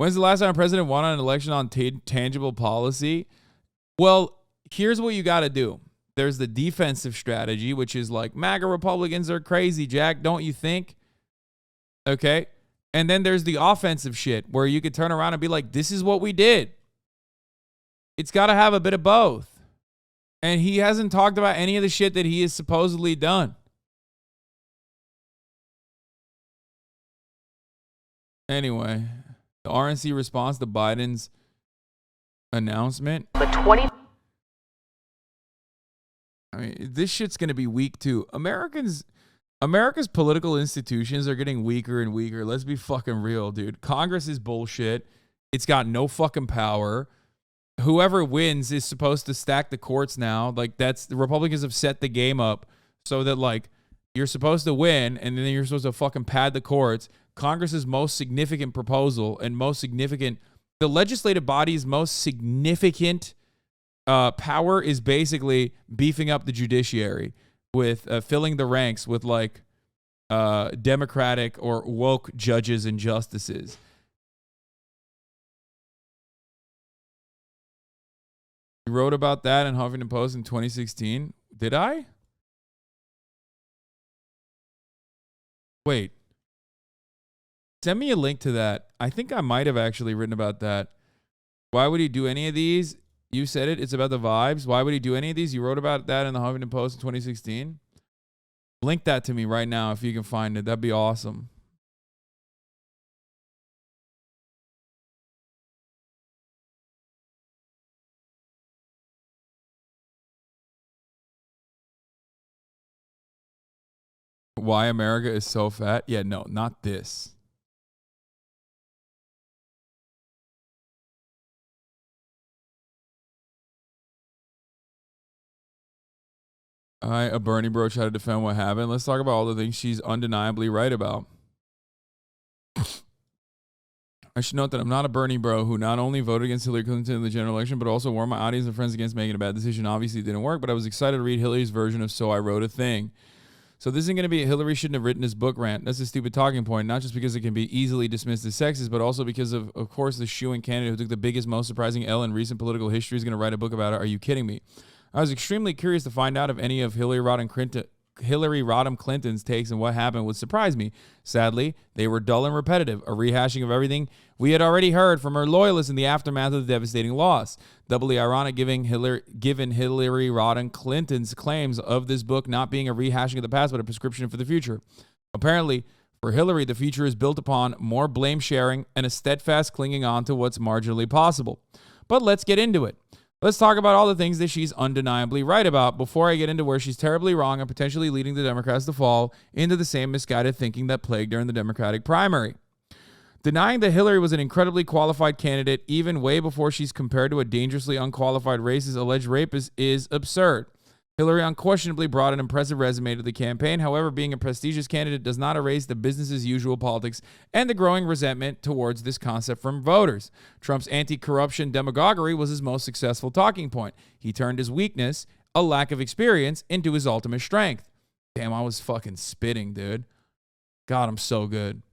When's the last time a president won an election on tangible policy? Well, here's what you got to do. There's the defensive strategy, which is like, MAGA Republicans are crazy, Jack, don't you think? Okay. And then there's the offensive shit where you could turn around and be like, this is what we did. It's got to have a bit of both. And he hasn't talked about any of the shit that he has supposedly done. Anyway, the RNC response to Biden's announcement. I mean, this shit's going to be weak too. America's political institutions are getting weaker and weaker. Let's be fucking real, dude. Congress is bullshit. It's got no fucking power. Whoever wins is supposed to stack the courts now. Like, the Republicans have set the game up so that, like, you're supposed to win and then you're supposed to fucking pad the courts. Congress's most significant proposal and the legislative body's most significant power is basically beefing up the judiciary with filling the ranks with like Democratic or woke judges and justices. You wrote about that in Huffington Post in 2016. Did I? Wait. Send me a link to that. I think I might have actually written about that. Why would he do any of these? You said it. It's about the vibes. Why would he do any of these? You wrote about that in the Huffington Post in 2016. Link that to me right now if you can find it. That'd be awesome. Why America is so fat? Yeah, no, not this. All right, a Bernie bro tried to defend what happened. Let's talk about all the things she's undeniably right about. I should note that I'm not a Bernie bro who not only voted against Hillary Clinton in the general election, but also warned my audience and friends against making a bad decision. Obviously, it didn't work, but I was excited to read Hillary's version of So I Wrote a Thing. So this isn't going to be a Hillary shouldn't have written this book rant. That's a stupid talking point, not just because it can be easily dismissed as sexist, but also because of course, the shoo-in candidate who took the biggest, most surprising L in recent political history is going to write a book about it. Are you kidding me? I was extremely curious to find out if any of Hillary Rodham Clinton's takes and what happened would surprise me. Sadly, they were dull and repetitive, a rehashing of everything we had already heard from her loyalists in the aftermath of the devastating loss. Doubly ironic given Hillary Rodham Clinton's claims of this book not being a rehashing of the past, but a prescription for the future. Apparently, for Hillary, the future is built upon more blame sharing and a steadfast clinging on to what's marginally possible. But let's get into it. Let's talk about all the things that she's undeniably right about before I get into where she's terribly wrong and potentially leading the Democrats to fall into the same misguided thinking that plagued her in the Democratic primary. Denying that Hillary was an incredibly qualified candidate even way before she's compared to a dangerously unqualified racist alleged rapist is absurd. Hillary unquestionably brought an impressive resume to the campaign. However, being a prestigious candidate does not erase the business-as-usual politics and the growing resentment towards this concept from voters. Trump's anti-corruption demagoguery was his most successful talking point. He turned his weakness, a lack of experience, into his ultimate strength. Damn, I was fucking spitting, dude. God, I'm so good.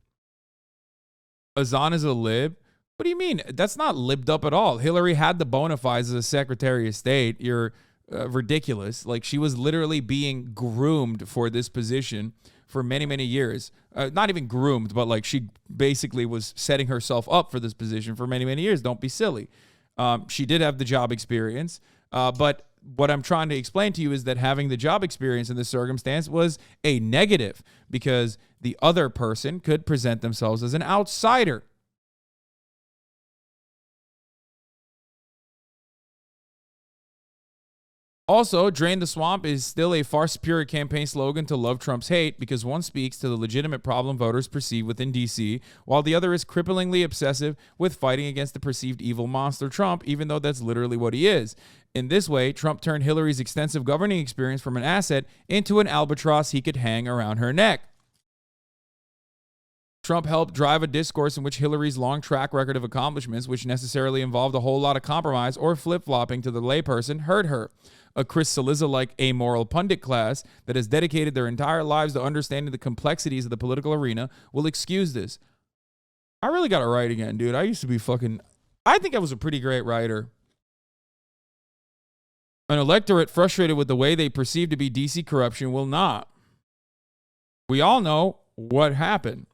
Hasan is a lib? What do you mean? That's not libbed up at all. Hillary had the bona fides as a Secretary of State. You're ridiculous. Like, she was literally being groomed for this position for many, many years. Not even groomed, but like she basically was setting herself up for this position for many, many years. Don't be silly. She did have the job experience, but what I'm trying to explain to you is that having the job experience in this circumstance was a negative because the other person could present themselves as an outsider. Also, Drain the Swamp is still a far superior campaign slogan to Love Trump's Hate because one speaks to the legitimate problem voters perceive within D.C., while the other is cripplingly obsessive with fighting against the perceived evil monster Trump, even though that's literally what he is. In this way, Trump turned Hillary's extensive governing experience from an asset into an albatross he could hang around her neck. Trump helped drive a discourse in which Hillary's long track record of accomplishments, which necessarily involved a whole lot of compromise or flip-flopping to the layperson, hurt her. A Chris Cillizza-like amoral pundit class that has dedicated their entire lives to understanding the complexities of the political arena will excuse this. I really got to write again, dude. I used to be fucking... I think I was a pretty great writer. An electorate frustrated with the way they perceive to be DC corruption will not. We all know what happened.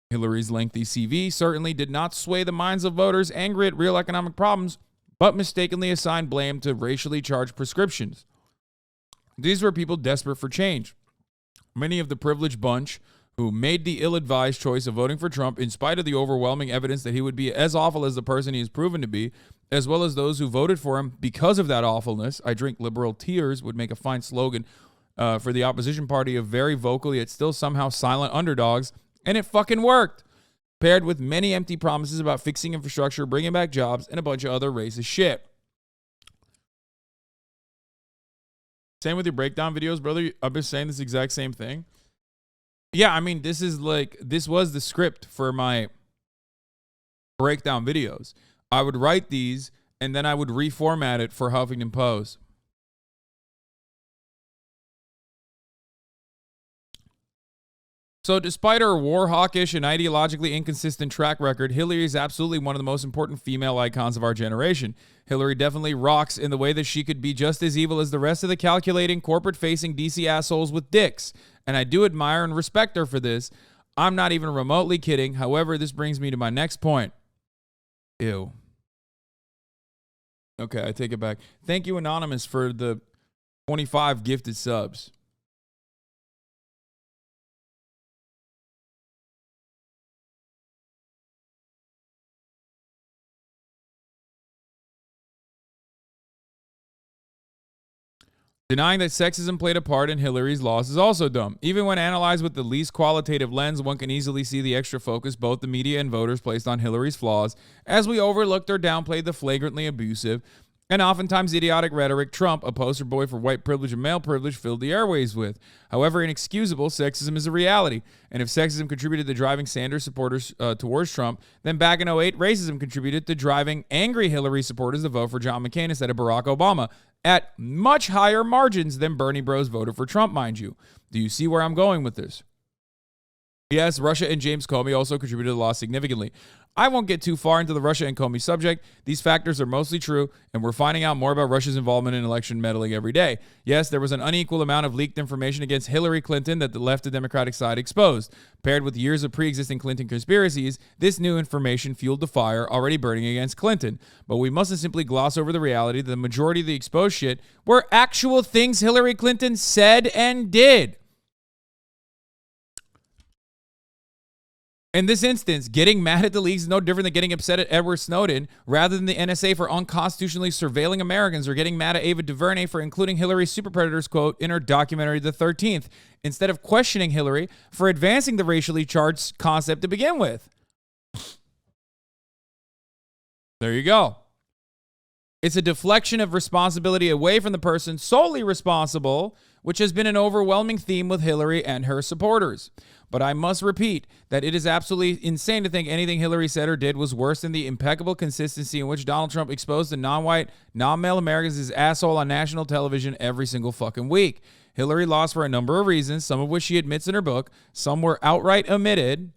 Hillary's lengthy CV certainly did not sway the minds of voters angry at real economic problems, but mistakenly assigned blame to racially charged prescriptions. These were people desperate for change. Many of the privileged bunch who made the ill-advised choice of voting for Trump in spite of the overwhelming evidence that he would be as awful as the person he is proven to be, as well as those who voted for him because of that awfulness. I drink liberal tears would make a fine slogan for the opposition party of very vocal yet still somehow silent underdogs, and it fucking worked. Paired with many empty promises about fixing infrastructure, bringing back jobs, and a bunch of other racist shit. Same with your breakdown videos, brother. I've been saying this exact same thing. Yeah, I mean, this was the script for my breakdown videos. I would write these, and then I would reformat it for Huffington Post. So despite her war hawkish and ideologically inconsistent track record, Hillary is absolutely one of the most important female icons of our generation. Hillary definitely rocks in the way that she could be just as evil as the rest of the calculating, corporate-facing DC assholes with dicks. And I do admire and respect her for this. I'm not even remotely kidding. However, this brings me to my next point. Ew. Okay, I take it back. Thank you, Anonymous, for the 25 gifted subs. Denying that sexism played a part in Hillary's loss is also dumb. Even when analyzed with the least qualitative lens, one can easily see the extra focus both the media and voters placed on Hillary's flaws, as we overlooked or downplayed the flagrantly abusive and oftentimes idiotic rhetoric Trump, a poster boy for white privilege and male privilege, filled the airways with. However inexcusable, sexism is a reality. And if sexism contributed to driving Sanders supporters towards Trump, then back in 2008, racism contributed to driving angry Hillary supporters to vote for John McCain instead of Barack Obama, at much higher margins than Bernie bros voted for Trump, mind you. Do you see where I'm going with this? Yes, Russia and James Comey also contributed to the loss significantly. I won't get too far into the Russia and Comey subject. These factors are mostly true, and we're finding out more about Russia's involvement in election meddling every day. Yes, there was an unequal amount of leaked information against Hillary Clinton that left the Democratic side exposed. Paired with years of pre-existing Clinton conspiracies, this new information fueled the fire already burning against Clinton. But we mustn't simply gloss over the reality that the majority of the exposed shit were actual things Hillary Clinton said and did. In this instance, getting mad at the leaks is no different than getting upset at Edward Snowden rather than the NSA for unconstitutionally surveilling Americans, or getting mad at Ava DuVernay for including Hillary's super predators quote in her documentary The 13th, instead of questioning Hillary for advancing the racially charged concept to begin with. There you go. It's a deflection of responsibility away from the person solely responsible, which has been an overwhelming theme with Hillary and her supporters. But I must repeat that it is absolutely insane to think anything Hillary said or did was worse than the impeccable consistency in which Donald Trump exposed the non-white, non-male Americans as asshole on national television every single fucking week. Hillary lost for a number of reasons, some of which she admits in her book, some were outright omitted,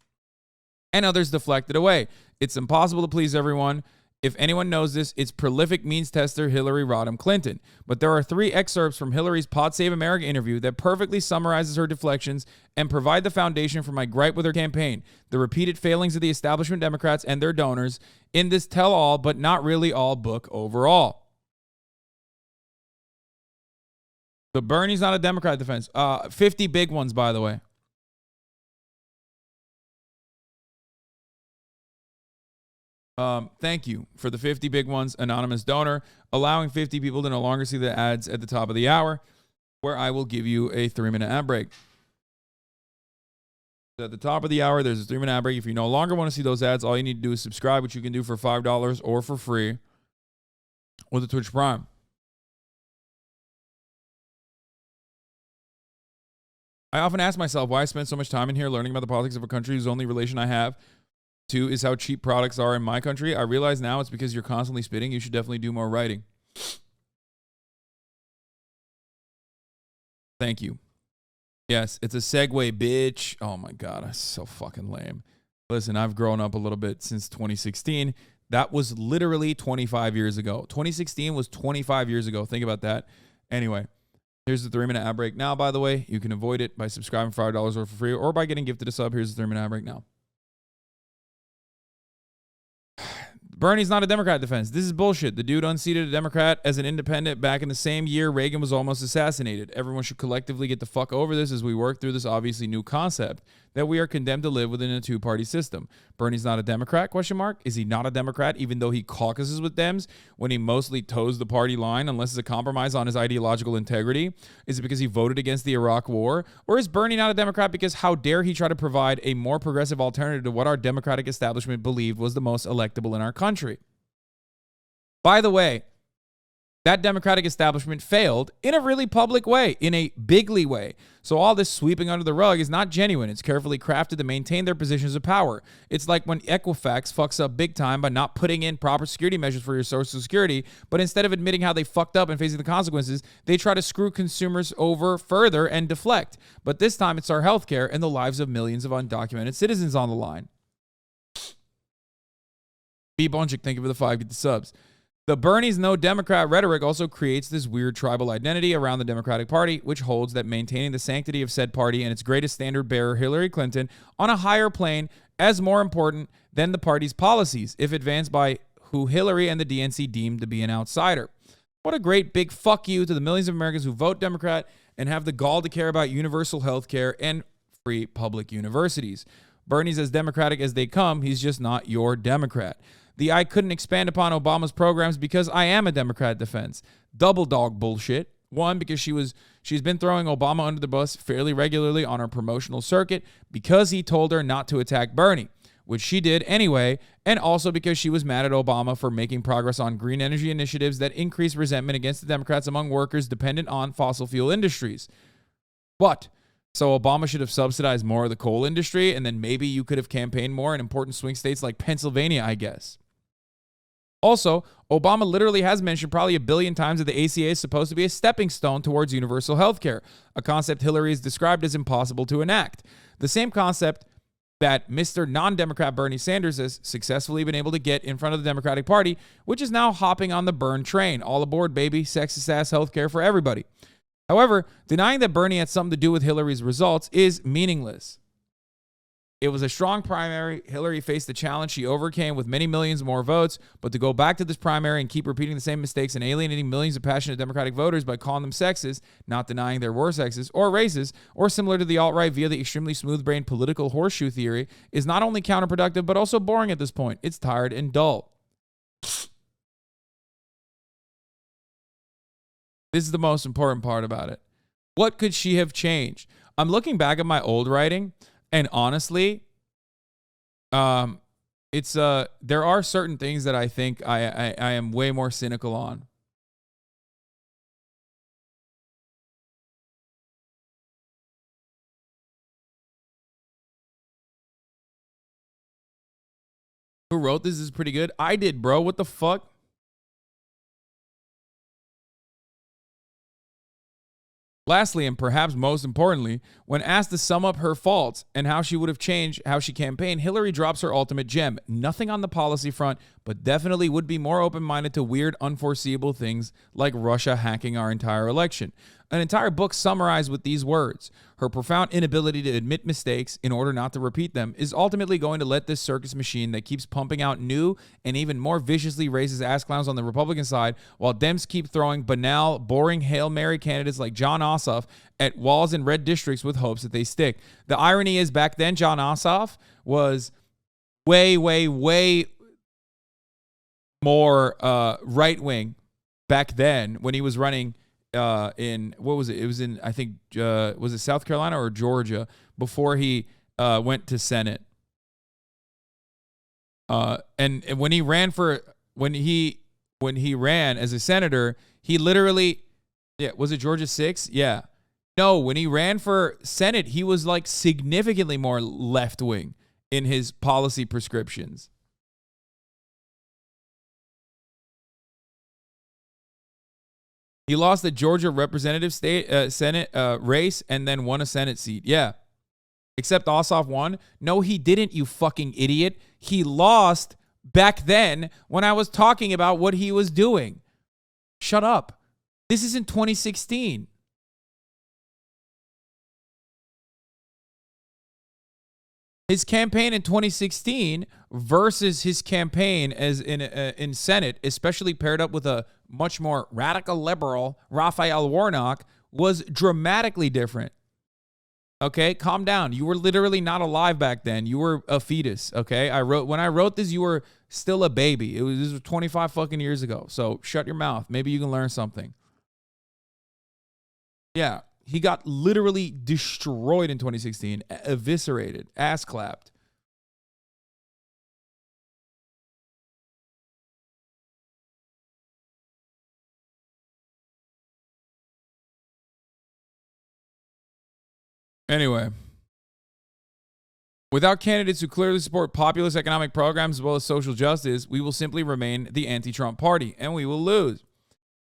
and others deflected away. It's impossible to please everyone. If anyone knows this, it's prolific means tester Hillary Rodham Clinton. But there are 3 excerpts from Hillary's Pod Save America interview that perfectly summarizes her deflections and provide the foundation for my gripe with her campaign, the repeated failings of the establishment Democrats and their donors in this tell-all but not really all book overall. The Bernie's not a Democrat defense. 50 big ones, by the way. Thank you for the 50 big ones, anonymous donor, allowing 50 people to no longer see the ads at the top of the hour, where I will give you a 3-minute ad break. At the top of the hour, there's a 3-minute ad break. If you no longer want to see those ads, all you need to do is subscribe, which you can do for $5 or for free with the Twitch Prime. I often ask myself why I spend so much time in here learning about the politics of a country whose only relation I have to is how cheap products are in my country. I realize now it's because you're constantly spitting. You should definitely do more writing. Thank you. Yes, it's a segue, bitch. Oh my God, that's so fucking lame. Listen, I've grown up a little bit since 2016. That was literally 25 years ago. 2016 was 25 years ago. Think about that. Anyway, here's the 3-minute ad break. Now, by the way, you can avoid it by subscribing for $5 or for free or by getting gifted a sub. Here's the 3-minute ad break now. Bernie's not a Democrat defense. This is bullshit. The dude unseated a Democrat as an independent back in the same year Reagan was almost assassinated. Everyone should collectively get the fuck over this as we work through this obviously new concept that we are condemned to live within a two-party system. Bernie's not a Democrat, ? Is he not a Democrat even though he caucuses with Dems when he mostly toes the party line unless it's a compromise on his ideological integrity? Is it because he voted against the Iraq War? Or is Bernie not a Democrat because how dare he try to provide a more progressive alternative to what our Democratic establishment believed was the most electable in our country? By the way, that Democratic establishment failed in a really public way, in a bigly way. So all this sweeping under the rug is not genuine. It's carefully crafted to maintain their positions of power. It's like when Equifax fucks up big time by not putting in proper security measures for your Social Security, but instead of admitting how they fucked up and facing the consequences, they try to screw consumers over further and deflect. But this time it's our healthcare and the lives of millions of undocumented citizens on the line. B. Bonchik, thank you for the 5. Get the subs. The Bernie's no Democrat rhetoric also creates this weird tribal identity around the Democratic Party, which holds that maintaining the sanctity of said party and its greatest standard bearer, Hillary Clinton, on a higher plane as more important than the party's policies, if advanced by who Hillary and the DNC deemed to be an outsider. What a great big fuck you to the millions of Americans who vote Democrat and have the gall to care about universal health care and free public universities. Bernie's as Democratic as they come. He's just not your Democrat. The I couldn't expand upon Obama's programs because I am a Democrat defense. Double dog bullshit. One, because she's been throwing Obama under the bus fairly regularly on her promotional circuit because he told her not to attack Bernie, which she did anyway, and also because she was mad at Obama for making progress on green energy initiatives that increase resentment against the Democrats among workers dependent on fossil fuel industries. What? So Obama should have subsidized more of the coal industry, and then maybe you could have campaigned more in important swing states like Pennsylvania, I guess. Also, Obama literally has mentioned probably 1 billion times that the ACA is supposed to be a stepping stone towards universal health care, a concept Hillary has described as impossible to enact. The same concept that Mr. Non-Democrat Bernie Sanders has successfully been able to get in front of the Democratic Party, which is now hopping on the burn train. All aboard, baby. Sexist ass health care for everybody. However, denying that Bernie had something to do with Hillary's results is meaningless. It was a strong primary. Hillary faced the challenge she overcame with many millions more votes, but to go back to this primary and keep repeating the same mistakes and alienating millions of passionate Democratic voters by calling them sexist, not denying there were sexist or racist, or similar to the alt-right via the extremely smooth-brained political horseshoe theory, is not only counterproductive, but also boring at this point. It's tired and dull. This is the most important part about it. What could she have changed? I'm looking back at my old writing, and honestly, it's there are certain things that I think I am way more cynical on. Who wrote this is pretty good. I did, bro. What the fuck? Lastly, and perhaps most importantly, when asked to sum up her faults and how she would have changed how she campaigned, Hillary drops her ultimate gem. Nothing on the policy front, but definitely would be more open-minded to weird, unforeseeable things like Russia hacking our entire election. An entire book summarized with these words. Her profound inability to admit mistakes in order not to repeat them is ultimately going to let this circus machine that keeps pumping out new and even more viciously racist ass clowns on the Republican side, while Dems keep throwing banal, boring Hail Mary candidates like Jon Ossoff at walls in red districts with hopes that they stick. The irony is back then, Jon Ossoff was way more right-wing back then when he was running in, what was it? It was in, I think, was it South Carolina or Georgia before he went to Senate. And when he ran as a senator, he literally, was it Georgia 6? Yeah. No, when he ran for Senate, he was like significantly more left-wing in his policy prescriptions. He lost the Georgia representative Senate race and then won a Senate seat. Yeah. Except Ossoff won. No, he didn't, you fucking idiot. He lost back then when I was talking about what he was doing. Shut up. This isn't 2016. His campaign in 2016 versus his campaign as in Senate, especially paired up with a much more radical liberal Raphael Warnock, was dramatically different. Okay, calm down. You were literally not alive back then. You were a fetus. Okay, when I wrote this, you were still a baby. This was 25 fucking years ago. So shut your mouth. Maybe you can learn something. Yeah, he got literally destroyed in 2016, eviscerated, ass clapped. Anyway, without candidates who clearly support populist economic programs as well as social justice, we will simply remain the anti-Trump party, and we will lose.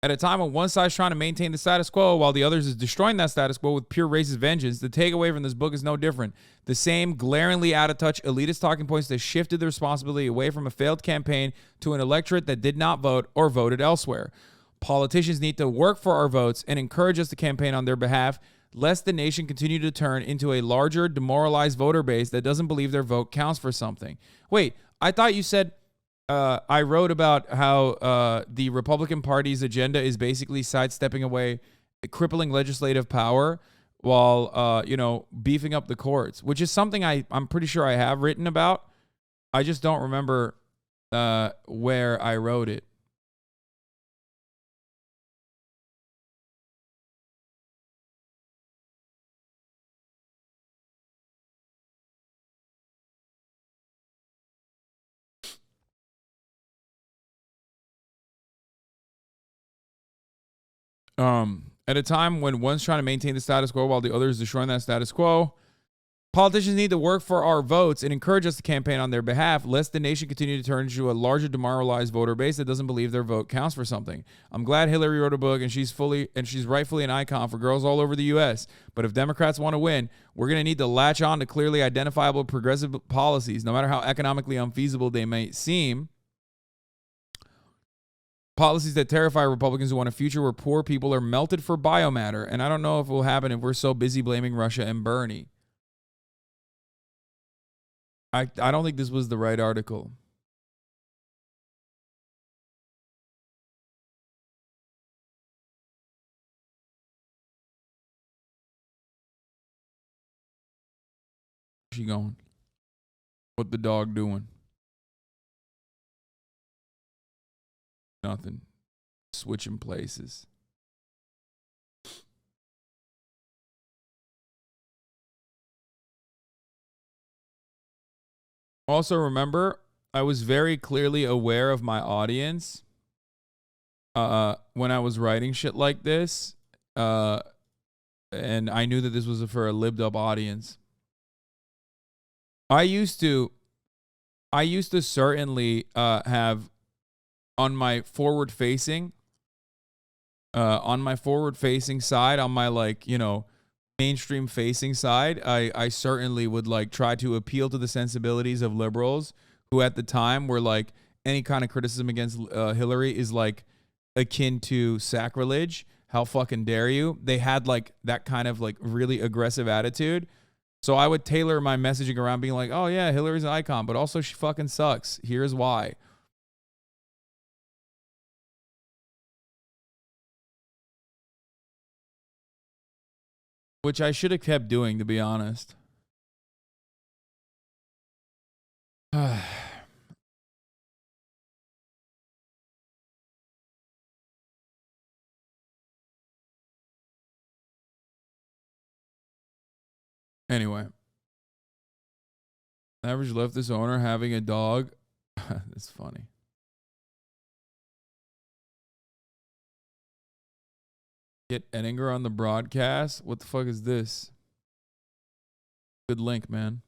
At a time when one side is trying to maintain the status quo while the other is destroying that status quo with pure racist vengeance, the takeaway from this book is no different. The same glaringly out-of-touch elitist talking points that shifted the responsibility away from a failed campaign to an electorate that did not vote or voted elsewhere. Politicians need to work for our votes and encourage us to campaign on their behalf, lest the nation continue to turn into a larger, demoralized voter base that doesn't believe their vote counts for something. Wait, I thought you said... I wrote about how the Republican Party's agenda is basically sidestepping away crippling legislative power while, beefing up the courts, which is something I'm pretty sure I have written about. I just don't remember where I wrote it. At a time when one's trying to maintain the status quo while the other is destroying that status quo, politicians need to work for our votes and encourage us to campaign on their behalf, lest the nation continue to turn into a larger demoralized voter base that doesn't believe their vote counts for something. I'm glad Hillary wrote a book and she's rightfully an icon for girls all over the U.S. But if Democrats want to win, we're going to need to latch on to clearly identifiable progressive policies, no matter how economically unfeasible they may seem. Policies that terrify Republicans who want a future where poor people are melted for biomatter. And I don't know if it will happen if we're so busy blaming Russia and Bernie. I don't think this was the right article. Where's she going? What the dog doing? Nothing. Switching places. Also, remember, I was very clearly aware of my audience when I was writing shit like this. And I knew that this was for a libbed up audience. I used to certainly have on my forward facing side, on my mainstream facing side, I certainly would try to appeal to the sensibilities of liberals who at the time were any kind of criticism against Hillary is akin to sacrilege. How fucking dare you? They had that kind of really aggressive attitude. So I would tailor my messaging around being like, oh yeah, Hillary's an icon, but also she fucking sucks. Here's why. Which I should have kept doing, to be honest. Anyway. Average leftist owner having a dog. That's funny. Get Ettinger on the broadcast? What the fuck is this? Good link, man.